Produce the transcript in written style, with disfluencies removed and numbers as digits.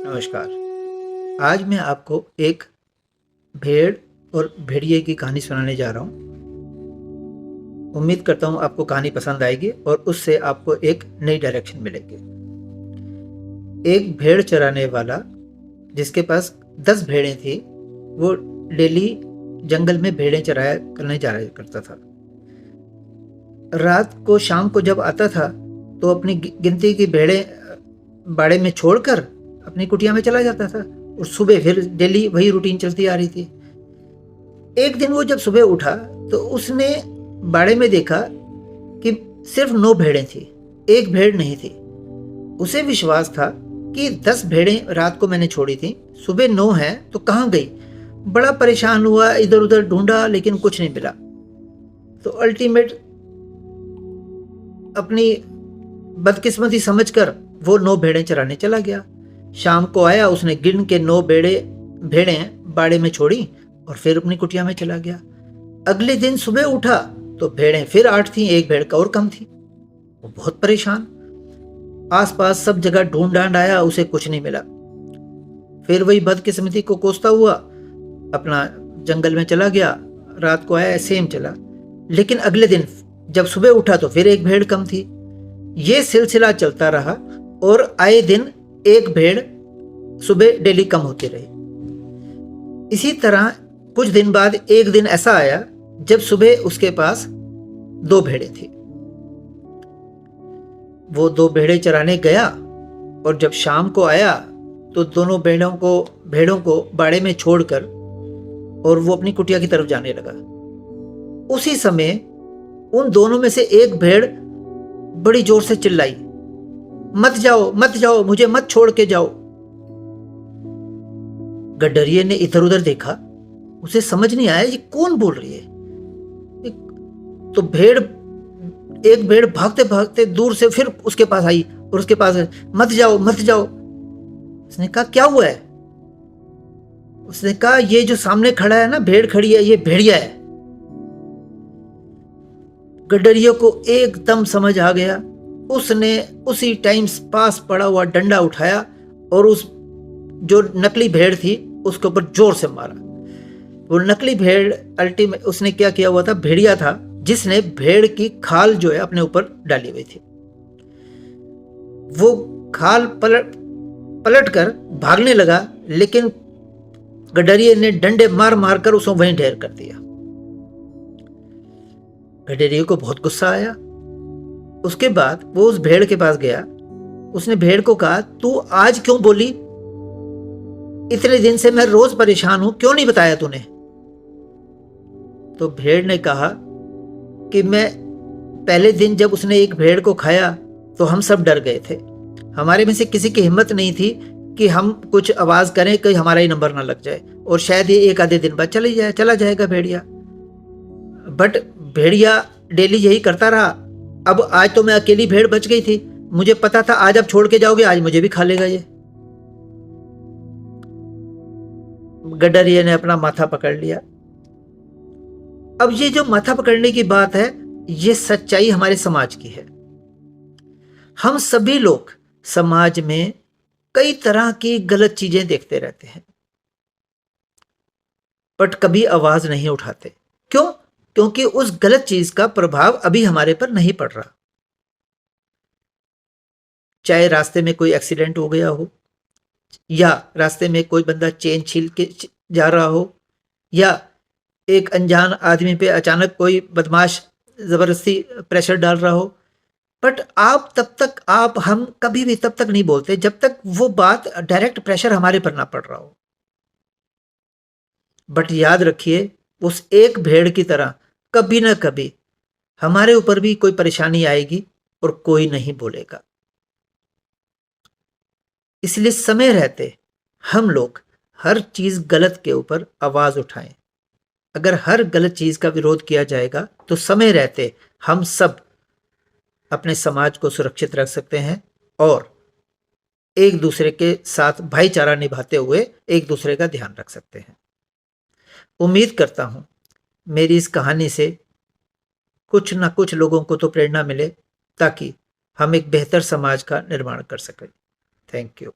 नमस्कार। आज मैं आपको एक भेड़ और भेड़िए की कहानी सुनाने जा रहा हूँ। उम्मीद करता हूँ आपको कहानी पसंद आएगी और उससे आपको एक नई डायरेक्शन मिलेगी। एक भेड़ चराने वाला जिसके पास 10 भेड़ें थी, वो डेली जंगल में भेड़ें चराया करने जाया करता था। रात को शाम को जब आता था तो अपनी गिनती की भेड़ें बाड़े में छोड़कर अपनी कुटिया में चला जाता था और सुबह फिर डेली वही रूटीन चलती आ रही थी। एक दिन वो जब सुबह उठा तो उसने बाड़े में देखा कि सिर्फ 9 भेड़ें थी, एक भेड़ नहीं थी। उसे विश्वास था कि 10 भेड़ें रात को मैंने छोड़ी थी, सुबह 9 हैं तो कहाँ गई। बड़ा परेशान हुआ, इधर उधर ढूंढा लेकिन कुछ नहीं मिला। तो अल्टीमेट अपनी बदकिस्मती समझकर वो 9 भेड़ें चराने चला गया। शाम को आया, उसने गिन के 9 भेड़ें बाड़े में छोड़ी और फिर अपनी कुटिया में चला गया। अगले दिन सुबह उठा तो भेड़ें फिर 8 थी, एक भेड़ का और कम थी। वो बहुत परेशान, आसपास सब जगह ढूंढ ढांड आया, उसे कुछ नहीं मिला। फिर वही बदकिस्मती को कोसता हुआ अपना जंगल में चला गया। रात को आया, सेम चला। लेकिन अगले दिन जब सुबह उठा तो फिर एक भेड़ कम थी। ये सिलसिला चलता रहा और आए दिन एक भेड़ सुबह डेली कम होती रही। इसी तरह कुछ दिन बाद एक दिन ऐसा आया जब सुबह उसके पास 2 भेड़ें थी। वो 2 भेड़ें चराने गया और जब शाम को आया तो दोनों भेड़ों को बाड़े में छोड़कर और वो अपनी कुटिया की तरफ जाने लगा। उसी समय उन दोनों में से एक भेड़ बड़ी जोर से चिल्लाई, मत जाओ मत जाओ, मुझे मत छोड़ के जाओ। गडरिये ने इधर उधर देखा, उसे समझ नहीं आया ये कौन बोल रही है। तो एक भेड़ भागते भागते दूर से फिर उसके पास आई और उसके पास, मत जाओ मत जाओ। उसने कहा क्या हुआ है? उसने कहा ये जो सामने खड़ा है ना, भेड़ खड़ी है, ये भेड़िया है। गडरिये को एकदम समझ आ गया। उसने उसी टाइम पास पड़ा हुआ डंडा उठाया और उस जो नकली भेड़ थी उसके ऊपर जोर से मारा। वो नकली भेड़ अल्टीमेट उसने क्या किया हुआ था, भेड़िया था जिसने भेड़ की खाल जो है अपने ऊपर डाली हुई थी। वो खाल पलट कर भागने लगा, लेकिन गडरिये ने डंडे मार मार कर उसको वहीं ढेर कर दिया। गडरिये को बहुत गुस्सा आया। उसके बाद वो उस भेड़ के पास गया। उसने भेड़ को कहा, तू आज क्यों बोली? इतने दिन से मैं रोज परेशान हूं, क्यों नहीं बताया तूने? तो भेड़ ने कहा कि मैं पहले दिन जब उसने एक भेड़ को खाया तो हम सब डर गए थे। हमारे में से किसी की हिम्मत नहीं थी कि हम कुछ आवाज करें कि हमारा ही नंबर ना लग जाए और शायद ये एक आधे दिन बाद चला जाएगा भेड़िया। बट भेड़िया डेली यही करता रहा। अब आज तो मैं अकेली भेड़ बच गई थी, मुझे पता था आज आप छोड़ के जाओगे, आज मुझे भी खा लेगा ये। गडरिये ने अपना माथा पकड़ लिया। अब ये जो माथा पकड़ने की बात है, ये सच्चाई हमारे समाज की है। हम सभी लोग समाज में कई तरह की गलत चीजें देखते रहते हैं बट कभी आवाज नहीं उठाते। क्यों? क्योंकि उस गलत चीज का प्रभाव अभी हमारे पर नहीं पड़ रहा। चाहे रास्ते में कोई एक्सीडेंट हो गया हो, या रास्ते में कोई बंदा चेन छील के जा रहा हो, या एक अनजान आदमी पे अचानक कोई बदमाश जबरदस्ती प्रेशर डाल रहा हो। बट हम कभी भी तब तक नहीं बोलते जब तक वो बात डायरेक्ट प्रेशर हमारे पर ना पड़ रहा हो। बट याद रखिए, उस एक भेड़ की तरह कभी ना कभी हमारे ऊपर भी कोई परेशानी आएगी और कोई नहीं बोलेगा। इसलिए समय रहते हम लोग हर चीज गलत के ऊपर आवाज उठाएं। अगर हर गलत चीज का विरोध किया जाएगा तो समय रहते हम सब अपने समाज को सुरक्षित रख सकते हैं और एक दूसरे के साथ भाईचारा निभाते हुए एक दूसरे का ध्यान रख सकते हैं। उम्मीद करता हूं मेरी इस कहानी से कुछ ना कुछ लोगों को तो प्रेरणा मिले ताकि हम एक बेहतर समाज का निर्माण कर सकें। Thank you.